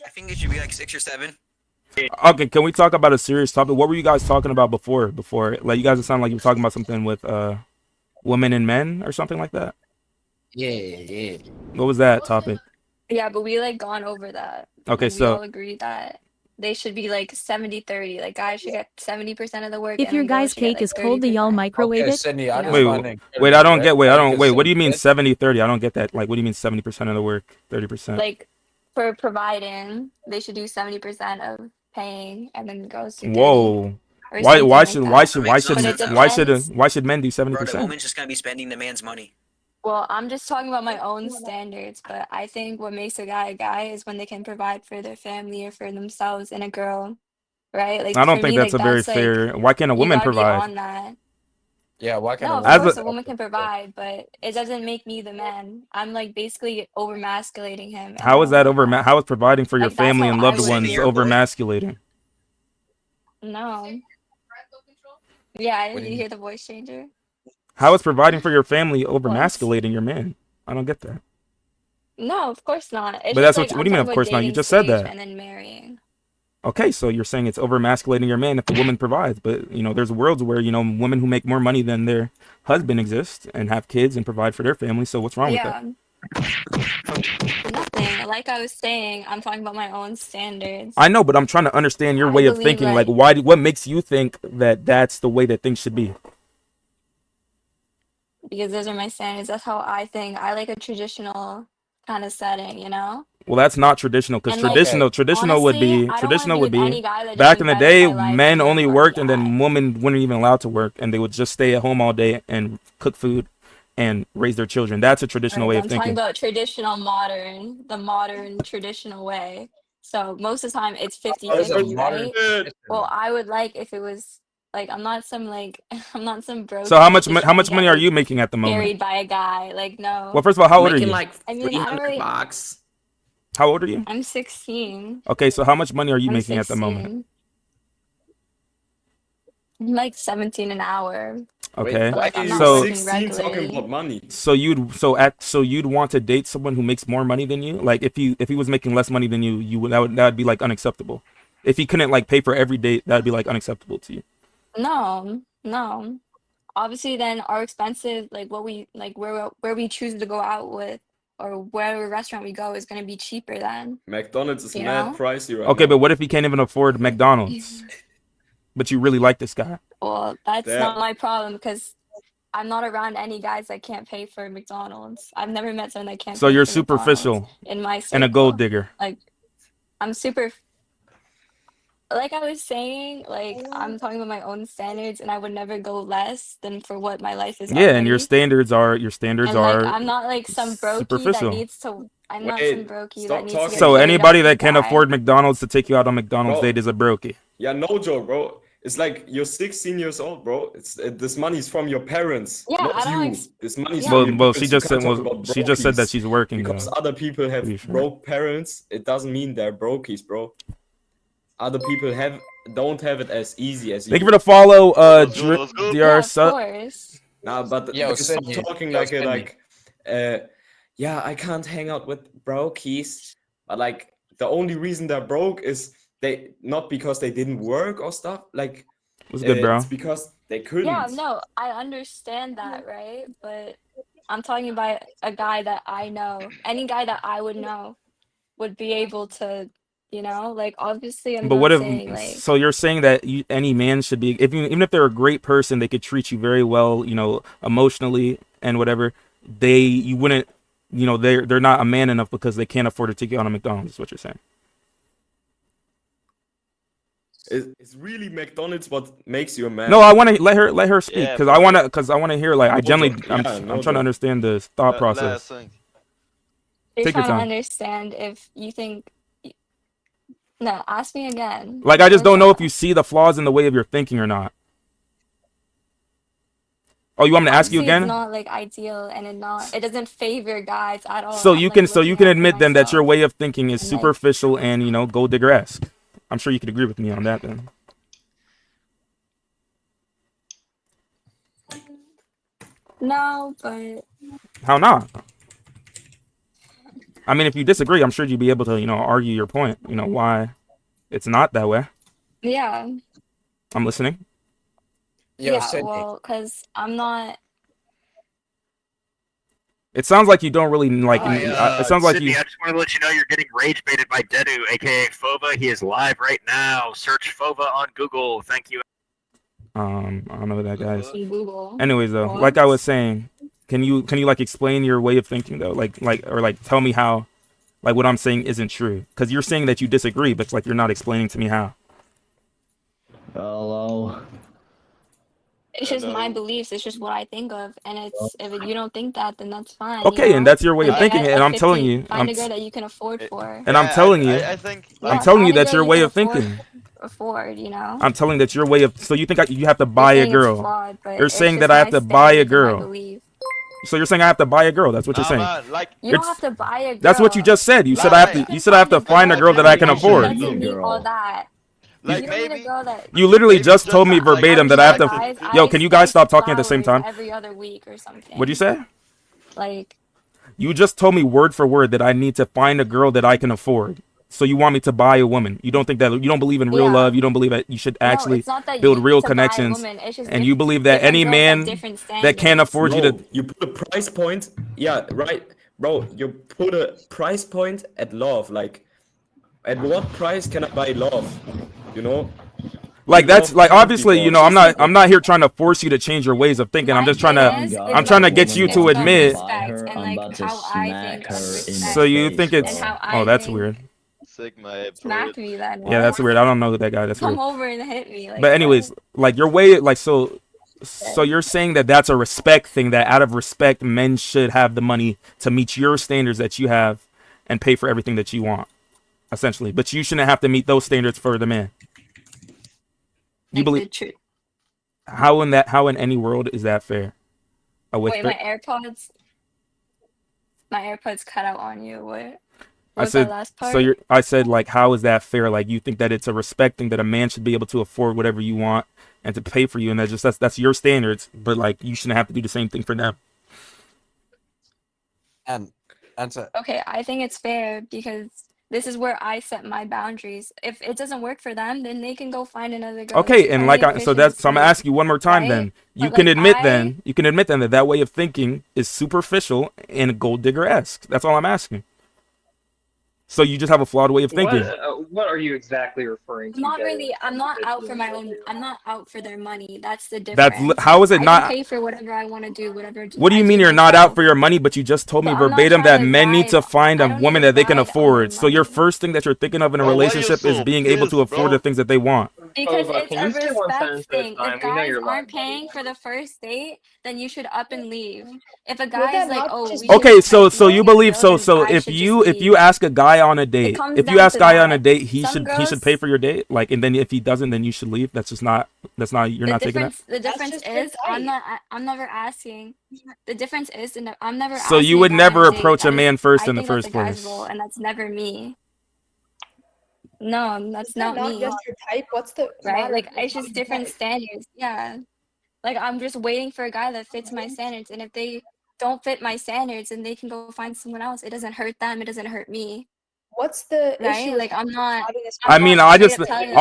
I think it should be like 6 or 7. Okay, can we talk about a serious topic? What were you guys talking about before? Like you guys sound like you were talking about something with women and men or something like that. Yeah, yeah. What was that topic? Yeah, but we like gone over that. Okay, Like we so all agree that they should be like 70-30. Like guys should get 70% of the work If and your then girls guy's should get cake like is cold, do y'all 30%. microwave Okay, it? Sydney, You I just know? find it wait, I incredible, don't right? get. Wait, I Like don't. a Wait, what do you mean simple 70-30? I don't get that. Like, what do you mean 70% of the work, 30%? Like for providing, they should do 70% of paying and then girls do 30 Whoa. or Why? something like that. That makes no But it sense at all. Why should men do Bro, the 70%? woman's just gonna be spending the man's money. Well, I'm just talking about my own standards, but I think what makes a guy is when they can provide for their family or for themselves and a girl, right? Like I don't for think me, that's like a very that's like fair. Why can't a you woman gotta be provide? on that. Yeah, why can't No, a of As woman course a, a woman can provide, but it doesn't make me the man. I'm like basically overmasculating him, and I how is don't that want over? that. How is providing for your Like that's family how and I loved would Sydney, ones you're a feel. over boy. masculating? No. Yeah, What did do you you hear the voice changer? How is providing for your family over What? masculating your man? I don't get that. No, of course not. It's But just that's like what I'm do you mean? talking Of about course not. You dating just said stage that. and then marrying. Okay, so you're saying it's over masculating your man if the woman provides, but there's worlds where women who make more money than their husband exist and have kids and provide for their family. So what's wrong with that? Yeah, nothing. Like I was saying, I'm talking about my own standards. I know, but I'm trying to understand your I way of believe thinking. Like, like why? What makes you think that that's the way that things should be? because those are my standards. That's how I think. I like a traditional kind of setting, you know? Well, that's not traditional because And like Okay, honestly, I don't want to traditional be would with be any guy that back in doesn't the better day, my life and men give only money. worked and Yeah. then women weren't even allowed to work and they would just stay at home all day and cook food and raise their children. That's a traditional Right, way but of I'm talking thinking. about traditional modern, the modern traditional way. So most of the time it's what is a 50-50, modern right? Well, tradition? I would like if it was like I'm not some like I'm not some So brokey that's just how trying to much get money are like you making at the moment? carried by a guy. Like Well, no. first of all, how old are Making you? like I mean, I don't 300 really bucks. How old are you? I'm 16. Okay, so how much money are you I'm making at the moment? 16. I'm like 17 an hour, Wait, Okay, but why like are I'm you not so working 16 talking regularly. about money? so you'd want to date someone who makes more money than you? Like if he was making less money than you, that would be like unacceptable. If he couldn't like pay for every date, that'd be like unacceptable to you. No, no. Obviously then our expenses, like what we like where we choose to go out with or whatever restaurant we go is gonna be cheaper then, McDonald's is you mad know? pricey right Okay, but now. what if he can't even afford McDonald's, but you really like this guy? Well, that's That not my problem because I'm not around any guys that can't pay for McDonald's. I've never met someone that can't So pay you're for McDonald's superficial in my and a gold circle. digger. Like I'm super like I was saying, like I'm talking about my own standards and I would never go less than for what my life is Yeah, and already. your standards And like are I'm not like some brokey that superficial. needs to I'm not some wait, brokey that stop needs to talking get So like carried anybody after a that can guy. afford McDonald's to take you out on McDonald's date bro. is a brokey. Yeah, no joke, bro. It's like you're 16 years old, bro. It's this money is from your parents, Yeah, not I don't you. This money is from yeah. your Well, parents. You can't talk about she just said that brokies she's working because though. other people To have be fair. broke parents. It doesn't mean they're brokies, bro. Other people don't have it as easy as you Thank you for do. the follow, Let's go, let's go. Yeah, DR of course. Nah, but Yo, stop Sydney. talking Yo, like Sydney. uh, yeah, I can't hang out with brokies. But like the only reason they're broke is they not because they didn't work or stuff. Like What's good, it's bro? because they Yeah, couldn't. no, I understand that, right? But I'm talking about a guy that I know. Any guy that I would know would be able to, like obviously I'm But what not if? saying like So you're saying that any man should be, if even if they're a great person, they could treat you very well, emotionally and whatever. You wouldn't, they're not a man enough because they can't afford to take you on a McDonald's. Is what you're saying? It's really McDonald's what makes you a man. No, I want to let her speak Yeah, because for real. I want to hear like I No generally joke. Yeah, I'm no trying to joke. understand the thought Let us process. think. you're Take your trying to time. understand if you think no, ask me again. Like One I just more don't know if shot. you see the flaws in the way of your thinking or not. Oh, you want me to ask you Obviously it's again? not like ideal and it doesn't favor guys at all. So I'm like you looking can out for admit then that your myself way of thinking is and like superficial and gold digger-esque. I'm sure you could agree with me on that then. no, but How not? I mean, if you disagree, I'm sure you'd be able to, argue your point. Why it's not that way. Yeah. I'm listening. Yo, Yeah, Sydney. well, because I'm not. It sounds like you don't really like. It sounds like Sydney, you. I just want to let you know you're getting rage baited by Dedu, aka Fova. He is live right now. Search Fova on Google. Thank you. I don't know who that guy is. Google. Anyways, though, What? like I was saying, can you like explain your way of thinking though? Or tell me how, like what I'm saying isn't true? Because you're saying that you disagree, but it's like you're not explaining to me how. Hello. It's just my beliefs. It's just what I think of, and it's if you don't think that, then that's fine. Okay, and that's your way of Like, thinking, and I'm telling you, find a girl that you can afford for. and I'm telling you, I think I'm Yeah, telling you find a that's girl your you way can of thinking. Afford, I'm telling that's your way of. So you think you have to You're buy a saying it's girl? flawed, but You're it's saying just that I have my to buy a standards and my girl. belief. So you're saying I have to buy a girl? That's what you're nah, saying. man, like You don't have to buy a girl. That's what you just said. You said Nah, I have like- to. You said I have to find a girl that I can Like, afford. Doesn't need all that. like You don't need a maybe girl that. You literally maybe just told me like, verbatim that I have to. Guys, Yo, can you guys stop talking at the same time? Every other week or something. What'd you say? Like, You just told me word for word that I need to find a girl that I can afford. So you want me to buy a woman? You don't think that? You don't believe in real Yeah. love? You don't believe that you should actually it's not that build you real to buy a connections? woman, it's just And you believe that different any girls have man different that can't standards. afford you to. You put a price point. Yeah, right, bro. You put a price point at love. Like, at what price can I buy love? You know. Like that's Love like can't be obviously bought. I'm not here trying to force you to change your ways of thinking. I'm My just trying thing to is, I'm trying to get you to it's about admit. respect and like how I think of respect. So you think it's And how I that's think- weird. Sigma Smack me then. Yeah, that's weird. I don't know that guy. That's Come weird. over and hit me. Like, But anyways, like your way, like so you're saying that that's a respect thing. That out of respect, men should have the money to meet your standards that you have, and pay for everything that you want, essentially. But you shouldn't have to meet those standards for the man. You believe how in any world is that fair? Wait, my AirPods cut out on you. What? I said, that last part? so I said, like, how is that fair? Like, you think that it's a respect thing that a man should be able to afford whatever you want and to pay for you, and that's your standards, but like you shouldn't have to do the same thing for them. And answer. Okay, I think it's fair because this is where I set my boundaries. If it doesn't work for them, then they can go find another girl. Okay, and like so I'm gonna ask you one more time. right? Then you But, can like, admit that way of thinking is superficial and gold digger-esque. That's all I'm asking. So you just have a flawed way of thinking. What are you exactly referring to? Not really. I'm not out for my own. I'm not out for their money. That's the difference. How is it I not? can pay for whatever I want to do. Whatever. What do you mean you're not out for your money? But you just told me So I'm not verbatim that trying to men need to ride- find I a don't woman need to that they can ride on afford. their So your money. first thing that you're thinking of in a Bro, why you relationship so is being able to pissed, afford bro? the things that they want. Because Ova, it's can a you say one respect sentence at a thing. time? If We know guys you're aren't lying. paying for the first date, then you should up and leave. If a Would guy's that like, not "Oh, just we be- Okay, should so be you together," believe then so I if should you just if you leave. ask a guy on a date, comes if you down ask to guy on a that. date, he Some should pay girls- for your date. Like, and then if he doesn't, then you should leave. You're not taking that. The difference just is right. I'm never asking. The difference is I'm never So asking you a would guy never on a date. approach a That is- man first I in the think that's first a guy's place. role, and that's never me. No, that's Is that not me. just your type? What's the Right? matter Like with it's just your different type? standards. Yeah. Like I'm just waiting for a guy that fits my standards, and if they don't fit my standards, then they can go find someone else. It doesn't hurt them. It doesn't hurt me. What's the Right? issue? Like I'm not. having this I mean, not I straight just up telling you-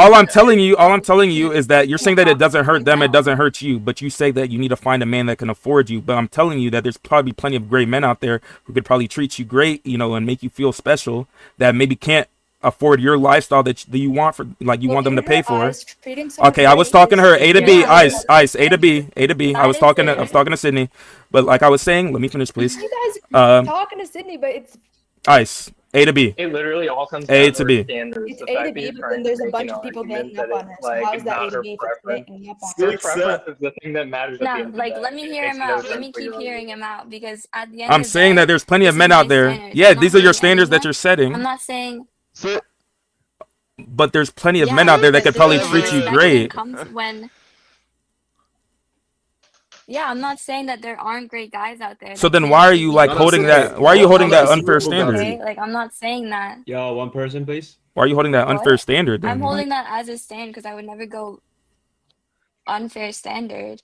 all I'm telling you is that you're saying that it doesn't hurt them, it doesn't hurt you, but you say that you need to find a man that can afford you. But I'm telling you that there's probably plenty of great men out there who could probably treat you great, and make you feel special, that maybe can't afford your lifestyle that you want for, like, you want them to pay for. Okay, I was talking to her. A to B, ice, A to B. I was talking to Sydney, but like I was saying, let me finish, please. You guys talking to Sydney, but it's Ice, A to B. It literally all comes A down to to B. standards. it's The A fact to that B, you're but trying then to there's a make, bunch of people argument ganging up that on her. it's So like how is that A to matter B of if it's preference. ganging up on Your Success. preference is the thing that matters at the No, end of the like day. let me It hear makes him no out. Let sense me what keep you're hearing him out because at the end I'm of the saying day, that there's plenty of this is men my out there. standards. Yeah, I'm not these are your hurting standards that anyone. you're setting. I'm not saying. So, But there's plenty of Yeah, men out there that but could the probably thing is, treat you respect great. comes when. Yeah, I'm not saying that there aren't great guys out there. So that then can why are treat you you like No, well. holding that's that? okay. Why are you holding that That's unfair Bugatti. standard? Okay, like I'm not saying that. Yo, one person, please. Why are you holding that unfair standard then? I'm holding that as a stand because I would never go unfair standard.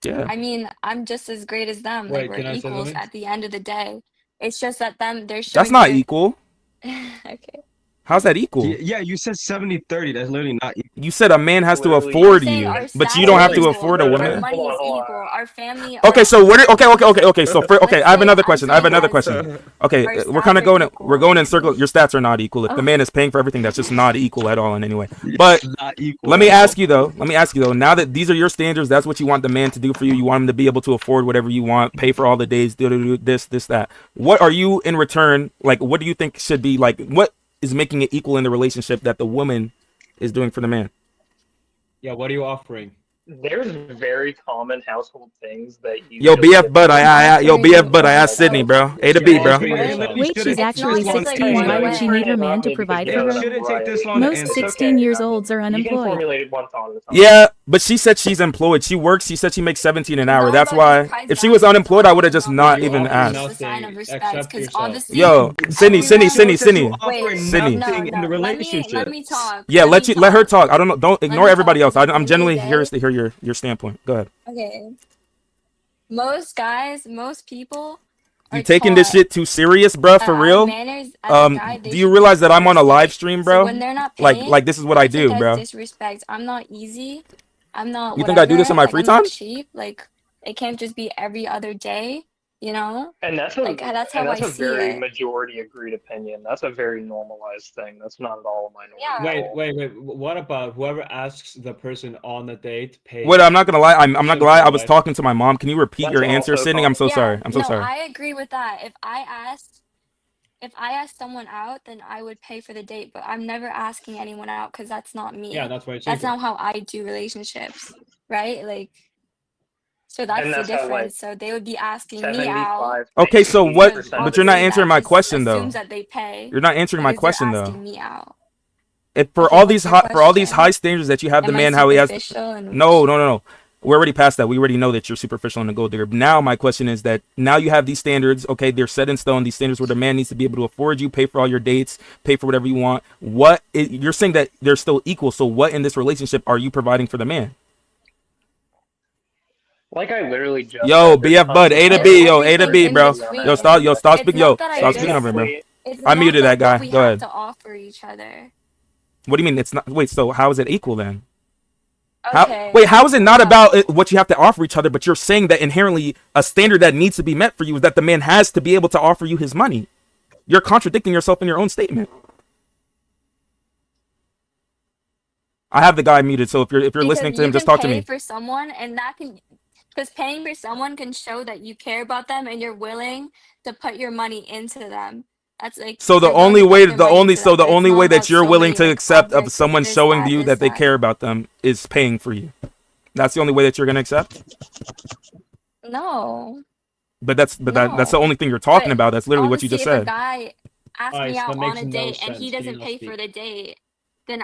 Yeah. I mean, I'm just as great as them. Wait, Like we're can I say equals something? at the end of the day. It's just that they're showing That's not their- equal. Okay. How's that equal? Yeah, you said 70-30. That's literally not equal. You said a man has to Literally- afford I'm saying you, our but status you don't have is to equal. afford a Our woman. money Hold is on. equal. Our family. Okay, so what? Okay. So okay, I have another question. I have another Our question. Okay, stats we're kind of are going. equal. We're going in circles. Your stats are not equal. If the Oh. man is paying for everything, that's just not equal at all in any way. But It's not equal. let me ask you though. Now that these are your standards, that's what you want the man to do for you. You want him to be able to afford whatever you want, pay for all the days, do this, that. What are you in return? Like, what do you think should be like? What is making it equal in the relationship that the woman is doing for the man? Yeah, what are you offering? There's very common household things that you. Yo, BF Bud, I asked Sydney, bro. A to B, You're bro. offering Wait, yourself. Wait, she's actually not just, like, 16. one Why would way. she need her man to provide for It her? shouldn't take this long to Most answer. 16-year-olds are You can unemployed. formulate it one thought at a time. Yeah, but she said she's employed. She works. She said she makes 17 an hour. Not That's about why. the price If she was value, unemployed, I would have just it's not You even offer asked. nothing. It's a sign of respect Accept because yourself. obviously. Yo, Sydney. Offering Sydney. No, nothing in the no. Let relationship. me talk. Yeah, let her talk. I don't know. Don't Let ignore me everybody talk, else. because at I'm the end genuinely of the curious day- to hear your standpoint. Go ahead. Okay. Most guys, most people. You are taking this taught shit too serious, bro? For that real? manners as a guy, they Do you should realize that be I'm on a live respect. stream, So bro? when they're not paying, Like this is what I take do, as bro. disrespect. I'm not easy. I'm not. You think I do this in my whatever, free I'm not time? cheap. Like it can't just be every other day. You know. And that's Like, that's how I a see very it. majority agreed opinion. That's a very normalized thing. That's not at all a minority. Yeah. at all. Wait. What about whoever asks the person on the date pay? Wait, I'm not gonna lie. I'm not gonna lie. I was Right? talking to my mom. Can you repeat That's your answer, also Sydney? I'm so common. sorry. I'm so no, sorry. I agree with that. If I asked someone out, then I would pay for the date. But I'm never asking anyone out because that's not me. Yeah, that's why it's That's equal. not how I do relationships, right? Like, so that's And the that's how, like, difference. So they would be asking me out. 75. Okay, so what? because But you're not obviously answering that my just question though. assumes that they pay You're not answering my because they're question though. asking me out. If for Okay, all what's these your high question? standards that you have the Am I man how he has. superficial and No. We're already past that. We already know that you're superficial and a gold digger. Now my question is that now you have these standards. Okay, they're set in stone. These standards where the man needs to be able to afford you, pay for all your dates, pay for whatever you want. You're saying that they're still equal. So what in this relationship are you providing for the man? Like I literally just Yo, said, there's BF Bud, tons of A to other B, things yo, A to that B, you bro. can do on Yo, that stop aspect. speaking. It's Yo, not that I stop just- speaking over me, bro. it's I not muted that guy. what we Go have ahead. to offer each other. What do you mean it's not? Wait, so how is it equal then? Okay. How is it not wow. about what you have to offer each other, but you're saying that inherently a standard that needs to be met for you is that the man has to be able to offer you his money? You're contradicting yourself in your own statement. I have the guy muted, so if you're listening to him, just talk to me. For someone, and that can, because paying for someone can show that you care about them and you're willing to put your money into them. That's like So the you're willing only to put way, your money into them, but it's only not way that about you're willing solely, to like, accept of objects, someone this, showing you that they this, care about them is paying for you. That's the only way that you're gonna accept. No. But that's No. the only thing you're talking But about. That's literally what you obviously, just if a said. guy asks Alright, me so out that on makes a no date and sense. he Can you doesn't not pay speak? for the date, then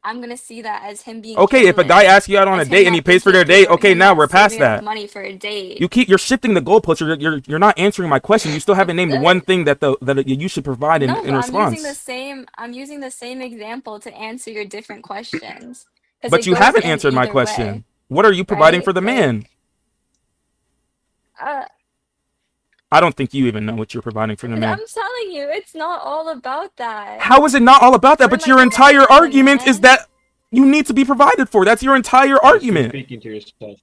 I'm gonna see that as him being Okay, if a guy careless, asks you out on a as him date and he not pays for their thinking date, or okay, him now not we're past saving up that. money for a date. You're shifting the goalposts. You're not answering my question. You still haven't named one thing that you should provide in No, but response. I'm using the same example to answer your different questions. 'Cause But it you goes haven't in answered my either question. way, What are you providing right? for the man? Like, I don't think you even know what you're providing for the man. I'm telling you, it's not all about that. How is it not all about that? What But am I your entire providing for the argument is man? that you need to be provided for. That's your entire You're argument. speaking to yourself.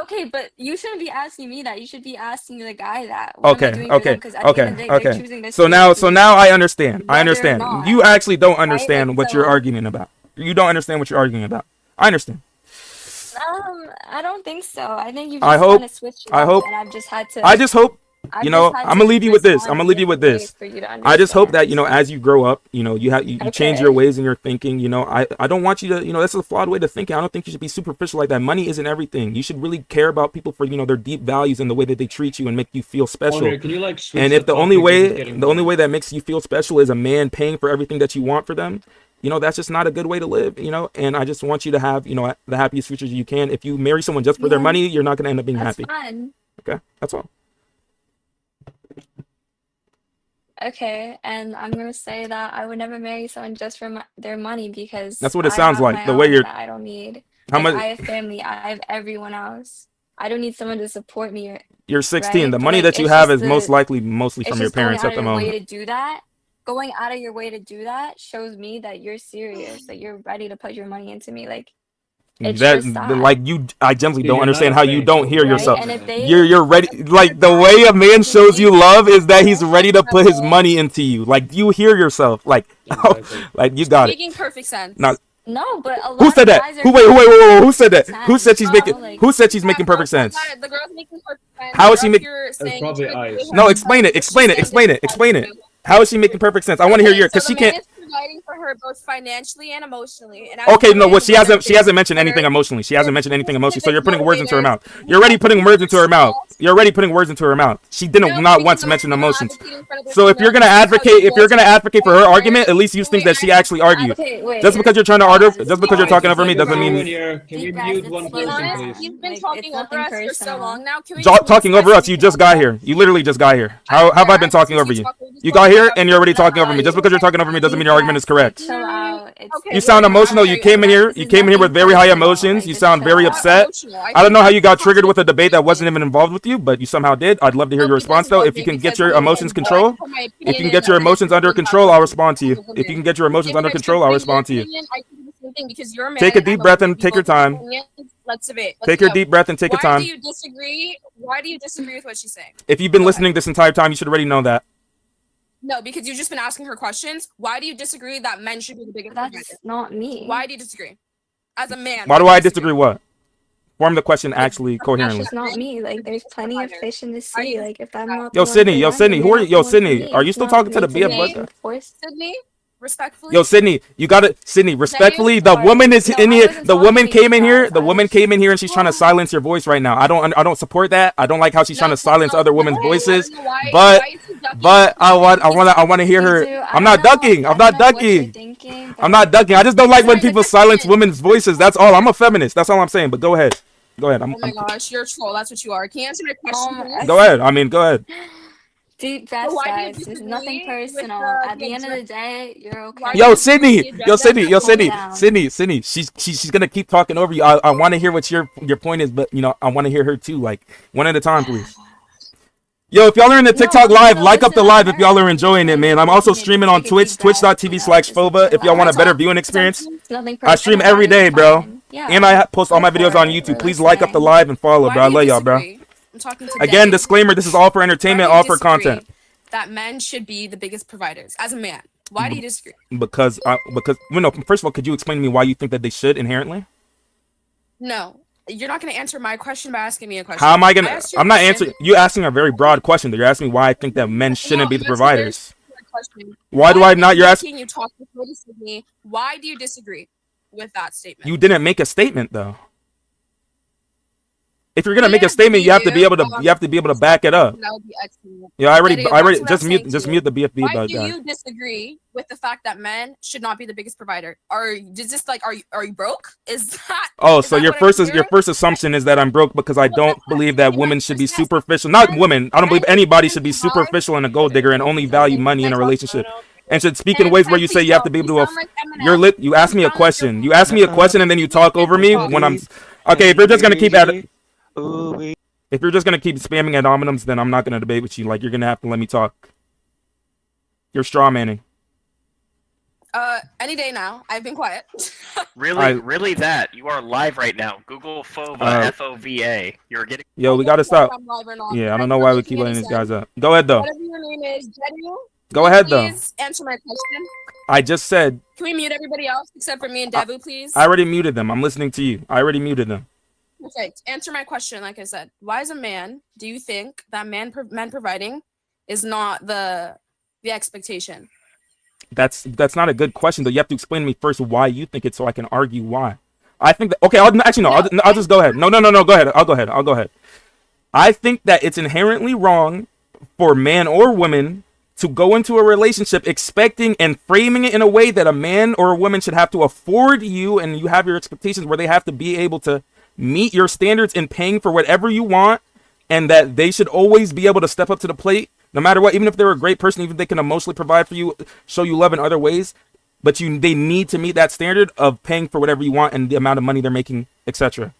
Okay, but you shouldn't be asking me that. You should be asking the guy that. What am I Okay, doing for them? 'Cause at the end of the day, they're choosing to So stay now, with me, I understand. I whether or understand. not, You actually don't right? understand Like, what you're so, arguing about. You don't understand what you're arguing about. I understand. I don't think so. I think you I just hope- kind of switched it I up, hope- and I've just had to. I just hope, I've you just know, had I'm to gonna leave you with this. respond I'm gonna in leave you with different this. ways for you to I just hope that, you know, understand. as you grow up, you know, you change your Okay. ways and your thinking. You know, I don't want you to, you know, that's a flawed way to think. I don't think you should be superficial like that. Money isn't everything. You should really care about people for, you know, their deep values and the way that they treat you and make you feel special. Owner, can you like switch And if the only topic? This is way, getting the only boring. way that makes you feel special is a man paying for everything that you want for them, you know, that's just not a good way to live, you know. And I just want you to have, you know, the happiest futures you can. If you marry someone just for their Yeah. money, you're not gonna end up being That's happy. fine. Okay, that's all. Okay, and I'm gonna say that I would never marry someone just for their money because That's what it I sounds have like, my the way own you're- that I don't need. How Like, much? I have family. I have everyone else. I don't need someone to support me. You're 16. Right? The But, money like, that you it's have just is most the likely mostly it's from your just going parents out at of the your way moment. to do that. Going out of your way to do that shows me that you're serious, that you're ready to put your money into me. Like, it's just that. Like you, I generally Dude, don't you're not understand a how you fake. don't hear Right? yourself. And if they You're ready. Like the way a man shows you love is that he's ready to put his money into you. Like you hear yourself. Like, Exactly. like you got it. Making perfect sense. Now, No, but a lot who of said that? guys are Who who said that? Who said she's Oh, making? like- Who said she's making perfect sense? The girl's making perfect sense. How is she You're up make- here saying probably it's ice. good No, for explain her, it. but Explain it. she's Explain saying it. Explain it. it's How is she making perfect sense? I want to hear your because so she the man can't. is providing for her both financially and emotionally. And as Okay, a no, man, well, she what hasn't. I She think hasn't mentioned better- anything emotionally. She hasn't mentioned anything emotionally. So you're putting words into her motivators. mouth. You're already putting words into her mouth. You're already putting words into her mouth. She didn't No, not because once I'm mention not emotions. advocating for the So if you're gonna female, this is how advocate, you if you're gonna want to advocate for her right? argument, at least use things that she actually argued. Okay, wait. Just because you're trying to argue, Guys, just because you're guys, talking over me It's like doesn't you mean when you're- Can we You guys, mute it's one slow Be person, honest, down. please? you've been Like, talking it's over nothing us for so personal. long now. Can we talking over us. You just got here. You literally just got here. How have I been talking over you? You got here and you're already talking over me. Just because you're talking over me doesn't mean your argument is correct. Chill out. It's Okay, You sound emotional. You came in here. This You is came in here with nothing very high personal, emotions. like, You just sound chill very out. upset. I don't know how you got triggered with a debate that wasn't even involved with you, but you somehow did. I'd love to hear your response though. If you can get your emotions control, if you can get your emotions under control, I'll respond to you. If you can get your emotions under control, I'll respond to you. Because you're a man Take a and deep I'm breath woman. and We take your both have time. opinions. Let's debate. Let's Take your go. deep breath and take your Why time. do you disagree? Why do you disagree with what she's saying? If you've been Go listening this entire time, you should already know that. No, because you've just been asking her questions. Why do you disagree that men should be the biggest provider? That's not me. Why do you disagree? As a man. Why do I disagree? What? Form the question actually That's coherently. just not me. Like, there's plenty of fish in the sea. Like, if I'm not the Yo, one Sydney, for yo, one, Sydney, you're who are not you? Yo, the one for Sydney, me. are you It's still not talking to the me to BF be bug? forced. Sydney, respectfully. Yo, Sydney, you gotta Sydney, respectfully, the sorry. woman is No, in I here. wasn't The talking woman to came you in here. guys. The I woman was- came in here and she's trying to silence your voice right now. I don't support that. I don't like how she's trying to silence other women's voices. But I want to hear Me her. too. I I'm not don't know- ducking. I I'm don't not know what you're ducking. thinking, I'm but not ducking. I just don't like when Answer the people silence question. women's voices. That's all. I'm a feminist. That's all I'm saying. But go ahead. Go ahead. Oh my gosh, you're a troll. That's what you are. Can you answer my question? my- please? Go ahead. I mean, go ahead. Deep breaths, why do you guys. There's disagree nothing with personal. the At the end of the day, you're okay. Why do Yo, you Sydney, disagree yo, with the Sydney, yo, agenda? Sydney, down. Sydney. She's gonna keep talking over you. I want to hear what your point is, but I want to hear her too. Like one at a time, please. Yo, if y'all are in the TikTok live, like up the live if y'all are enjoying it, man. I'm also streaming on Twitch, twitch.tv/Fova. If y'all want a better viewing experience, It's nothing I stream personal. every day, bro. Fine. Yeah. And I post all my Go videos for on it. YouTube. We're Please like up the listening. live and follow, Why bro. I do you love y'all, bro. disagree? I'm talking to Again, Debbie. disclaimer: this is all for entertainment, Why all do you for content. disagree that men should be the biggest providers as a man? Why do you disagree? Because first of all, could you explain to me why you think that they should inherently? No, you're not going to answer my question by asking me a question. How am I gonna? asked you a I'm not question. answering. You asking a very broad question. You're asking me why I think that men shouldn't be the I'm asking a very providers. specific question. Why do I not? You're asking. You talk before this with me. Why do you disagree with that statement? You didn't make a statement though. If you're gonna Yeah, make a statement, you have to be able to. you. You have to be able to back it up. That would be excellent. Yeah, I already. That's what I'm Just saying mute. to you. The BFB Why bug do guy. you disagree with the fact that men should not be the biggest provider? Are you broke? Is that? Oh, is so that your what I'm your hearing? first assumption is that I'm broke because I don't believe that women should be superficial. Not women. I don't believe anybody should be superficial and a gold digger and only value money in a relationship. And should speak in ways where you say you have to be able to. You ask me a question. You ask me a question and then you talk over me when I'm. Okay, if you're just gonna keep at it. If you're just gonna keep spamming ad hominems, then I'm not gonna debate with you. Like you're gonna have to let me talk. You're straw manning. Any day now. I've been quiet. Really that. You are live right now. Google FOVA, FOVA. You're getting. Yo, we gotta stop. I'm live or not. Yeah, I don't That's know not why we making keep any letting these sense. guys up. Go ahead though. Whatever your name is, Jenny. Go ahead though. Please answer my question. I just said Can we mute everybody else except for me and Devu, please? I already muted them. I'm listening to you. I already muted them. Perfect. Answer my question. Like I said, why as a man do you think that men providing is not the expectation? That's not a good question though. You have to explain to me first why you think it so I can argue why. I think that okay, I'll just go ahead. No, go ahead. I'll go ahead. I think that it's inherently wrong for man or woman to go into a relationship expecting and framing it in a way that a man or a woman should have to afford you and you have your expectations where they have to be able to meet your standards in paying for whatever you want and that they should always be able to step up to the plate no matter what, even if they're a great person, even if they can emotionally provide for you, show you love in other ways, but they need to meet that standard of paying for whatever you want and the amount of money they're making, etc.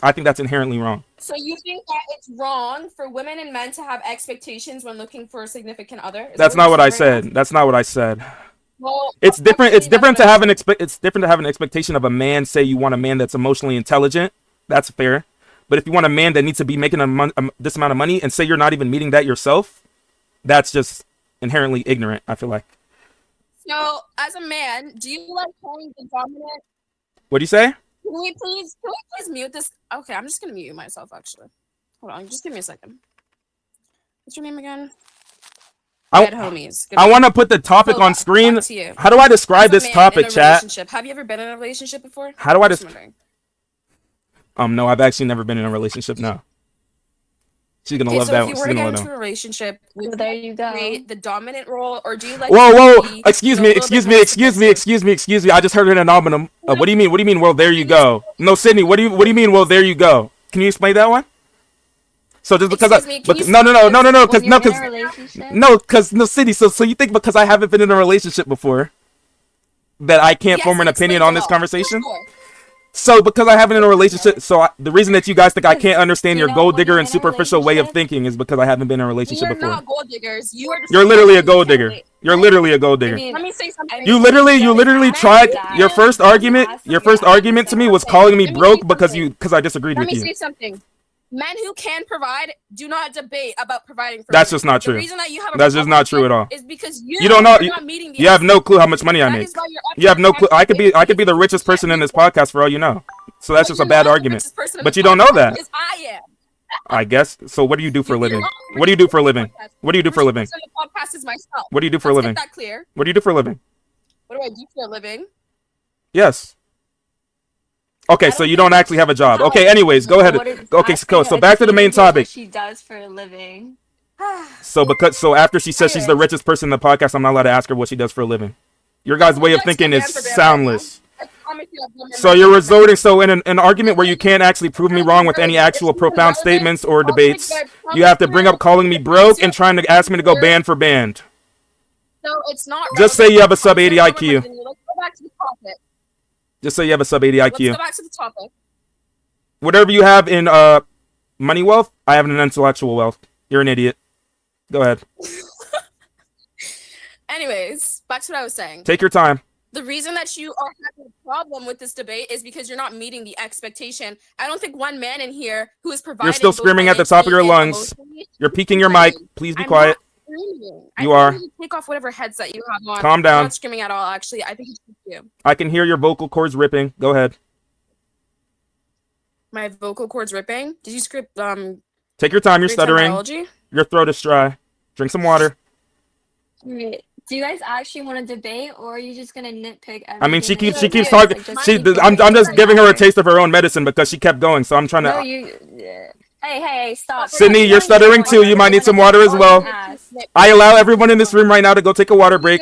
I think that's inherently wrong. So you think that it's wrong for women and men to have expectations when looking for a significant other? Is That's that not what you're I saying right said. That's not what I said. now? Well, It's different. It's actually, different that's to what have I an said. it's different to have an expectation of a man. Say you want a man that's emotionally intelligent. That's fair. But if you want a man that needs to be making this amount of money, and say you're not even meeting that yourself, that's just inherently ignorant, I feel like. So, as a man, do you like playing the dominant? What do you say? Can we please mute this? Okay, I'm just gonna mute myself. Actually, hold on. Just give me a second. What's your name again? Red homies. Good I one. want to put the topic Fova, on screen. back to you. How do I describe As a this man topic, in a chat? relationship, have you ever been in a relationship before? How do I Just just? wondering. No, I've actually never been in a relationship. No. She's gonna Okay, love so that if one. you She's were to gonna get love into that a one. relationship, Well, would there you you go. play the dominant role, or do you like? Whoa, to whoa! be, Excuse you know, me, a little excuse bit me, more excuse me, submissive? excuse me, excuse me. I just heard an anomaly. What do you mean? What do you mean? Well, there you go. No, Sydney. What do you mean? Well, there you go. Can you explain that one? So just because Excuse me, can you no, When you're in a relationship, no, Sydney. So you think because I haven't been in a relationship before that I can't Yes, form an it opinion explains on a this lot. conversation? Sure. So because I haven't been in a relationship, the reason that you guys think I can't understand you your know, gold when digger you're and in a superficial way of relationship- thinking is because I haven't been in a We relationship are before. not gold diggers. You are just You're literally a saying- gold digger. You're literally a gold digger. I mean, Let me say something. You literally Just tried ask your that. first Just argument. ask Your that. first argument to me was calling me Let me broke say because something. I disagreed Let with me you. say something. Men who can provide do not debate about providing for That's women. just not The true. reason that you have a That's just problem not true at all. is because You don't know. are not meeting the You have no clue how much money I That make. is why you're You have no clue. I could be upset. the richest person in this podcast for all you know. So that's But just a you're bad not the argument. richest person in But this you don't know podcast that. because I am. I guess. So what do you do for a You're living? not the What do you do richest for a person in living? the podcast. What do you do The for a richest living? person in the podcast is myself. What do you do for a Let's living? get that clear. What do you do for a living? What do I do for a living? Yes. Okay, so you don't actually have a job. Okay, anyways, go ahead. Okay, so back to the main topic. She does for a living. So after she says she's the richest person in the podcast, I'm not allowed to ask her what she does for a living. Your guys' way of thinking is soundless. I promise you I've done my So you're resorting in an argument where you can't actually prove me wrong with any actual profound statements or debates. You have to bring up calling me broke and trying to ask me to go band for band. No, it's not. Just say you have a sub 80 IQ. Let's go back to the topic. Just say you have a sub 80 Let's IQ. go back to the topic. Whatever you have in money wealth, I have an intellectual wealth. You're an idiot. Go ahead. Anyways, back to what I was saying. Take your time. The reason that you are having a problem with this debate is because you're not meeting the expectation. I don't think one man in here who is providing. You're still both screaming at the top of your financially and lungs. emotionally You're peeking your mic. Please be quiet. I'm not screaming. You I are. think you take off whatever headset you have on. Calm I'm down. not screaming at all. Actually, I think it's just you. I can hear your vocal cords ripping. Go ahead. My vocal cords ripping. Did you script Take your time. You're grade 10 stuttering. biology? Your throat is dry. Drink some water. Wait, do you guys actually want to debate, or are you just gonna nitpick everything? I mean, she that keeps you keeps say? talking. Like, I'm just giving her a taste of her own medicine because she kept going. So I'm trying No, to. you. Hey, stop. Sydney, you're stuttering too. You might need some water as well. I allow everyone in this room right now to go take a water break.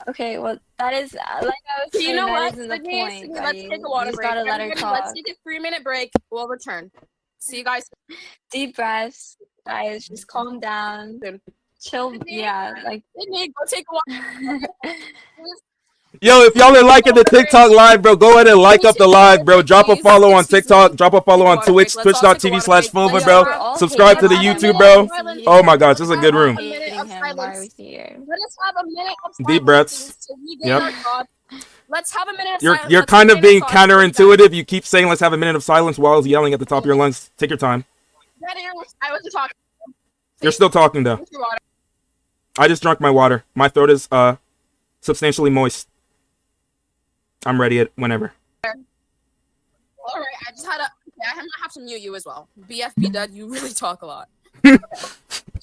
Okay, well, that is like I was saying. You know that what? isn't the Sydney, point. Sydney, let's buddy. take a water You just break. gotta let her Everybody, talk. let's take a 3-minute break. We'll return. See you guys. Deep breaths, guys. Just calm down. Chill. Yeah, like. Sydney, go take a water. Yo, if y'all are liking the TikTok live, bro, go ahead and like up the live, bro. Drop a follow on TikTok. Drop a follow on Twitch, twitch.tv/Fova, bro. Subscribe to the YouTube, bro. Oh my gosh, this is a good room. Let us have a minute of silence. Deep breaths. to regain our Yep. thoughts. Let's have a minute of You're silence. you're Let's kind of regain being our thoughts. counterintuitive. You keep saying let's have a minute of silence while yelling at the top of your lungs. Take your time. I wasn't talking. You're still talking though. Drink your water. I just drank my water. My throat is substantially moist. I'm ready at whenever. All right, I just had a. Okay, I'm gonna have to mute you as well. BFB Dud, you really talk a lot. I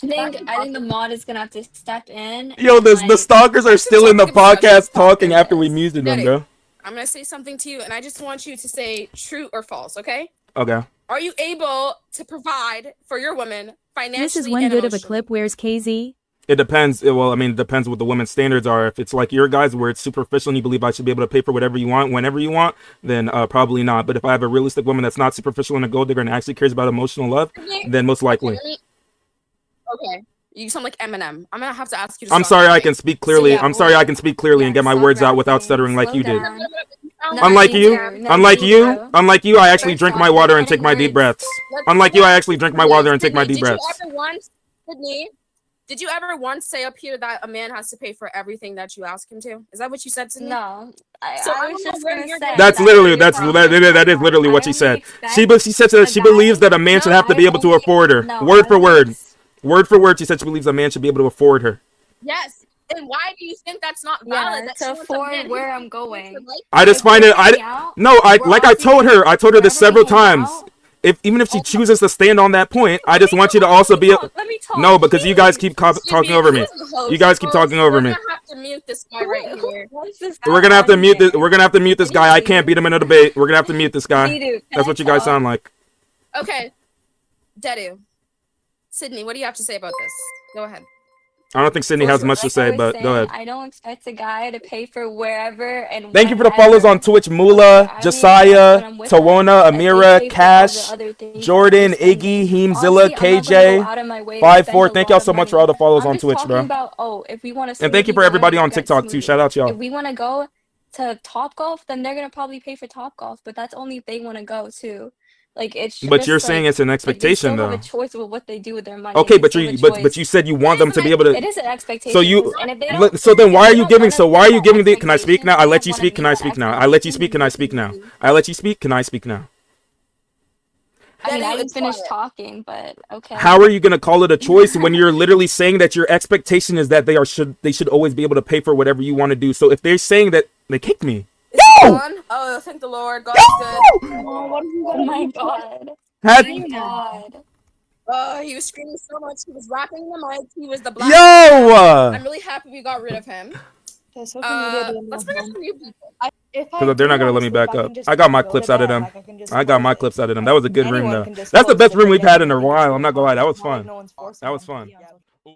think the mod is gonna have to step in. Yo, and, the like, stalkers are still in the podcast talking after we muted them, Daddy, bro. I'm gonna say something to you, and I just want you to say true or false. Okay? Okay. Are you able to provide for your woman financially? This is one and good of a emotionally? clip. Where's KZ? It depends. Well, I mean, it depends what the women's standards are. If it's like your guys where it's superficial and you believe I should be able to pay for whatever you want, whenever you want, then probably not. But if I have a realistic woman that's not superficial and a gold digger and actually cares about emotional love, then most likely. Okay. You sound like Eminem. I'm gonna have to ask you to I'm stop sorry I rapping. can speak clearly. yeah, I'm sorry I can speak clearly and get my stop words out without rapping, stuttering like slow you did. down. You Unlike you, No, unlike me you, too. unlike you, I actually First drink off, my you're water and adding take my deep words. breaths. Let's Unlike you, I actually drink my Sydney, water and take my Sydney, deep breaths. Did you ever once say up here that a man has to pay for everything that you ask him to? Is that what you said, Sydney? No, So I I was don't know just where gonna you're say getting That's that literally from. that is literally what she said. She said that she a believes guy- that a man should No, have to be able to only- afford her. no, Word I for only word. ex- Word for word, she said she believes a man should be able to afford her. Yes. Then why do you think that's not Yeah, valid? That to she wants a afford man who's where gonna I'm pay going. for life? I just If find we're it. hanging out, No, we're like I obviously told her. I told her this wherever we several hang times. out- If even if she Oh, chooses to stand on that point, I just want you to also be. Let me talk. No, because you guys please. keep Excuse talking me, over me. who's the host, You guys keep talking over We're me. gonna have to mute this guy right here. What's this We're gonna have to guy mute this. here? We're gonna have to mute this guy. I can't beat him in a debate. We're gonna have to mute this guy. Didu, can That's I what you guys talk? sound like. Okay. Dedu. Sydney, what do you have to say about this? Go ahead. I don't think Sydney has much to Like I say, was but saying, go ahead. I don't expect a guy to pay for wherever and Thank you for the whenever. follows on Twitch. I Mula, only expect Josiah, when I'm with them Tawana, that they Amira, pay for all the Cash, other things that Jordan, I'm spending. Iggy, Heemzilla, Obviously, I'm not gonna go KJ, out of my way to 5-4. spend a Thank lot y'all of so much for money. all the follows I'm on just Twitch, talking bro. about, if we want to And thank you for everybody on TikTok too. Shout out to y'all. If we want to go to Top Golf, then they're gonna probably pay for Top Golf, but that's only if they want to go too. Like it's But just you're saying like, it's an they expectation still have a though. choice with what they do with their money. Okay, They but still have you a choice. you said you want them to be able to. It is an expectation. So you and if they don't, so then why if are they you don't giving? wanna So be why are you that giving the? Can I speak expectation, now? I they let don't you wanna speak. be Can I that speak now? I let you expectation, speak. Can I then speak now? leave. I let you speak. Can I speak now? I mean, Dedu, I didn't it's finish quiet. talking, but okay. How are you gonna call it a choice when you're literally saying that your expectation is that they should always be able to pay for whatever you want to do? So if they're saying that they kicked me, Is he no, gone? Oh, thank the Lord. God is good. Oh my god. had Oh my god. Oh, he was screaming so much. He was rapping the mic. He was the black. yo. I'm really happy we got rid of him. Does social media do Let's bring up some new people. If I Because they're do not gonna wanna let me sleep, back I up. can just I got my go to clips out of bed, them. like, I can just I got close my it. clips out of them. That was a good room Anyone though. can just That's the close best it, room but we've then had in a we can just while. go I'm not gonna lie. That was It's not like fun. no one's forcing That was them to fun. be on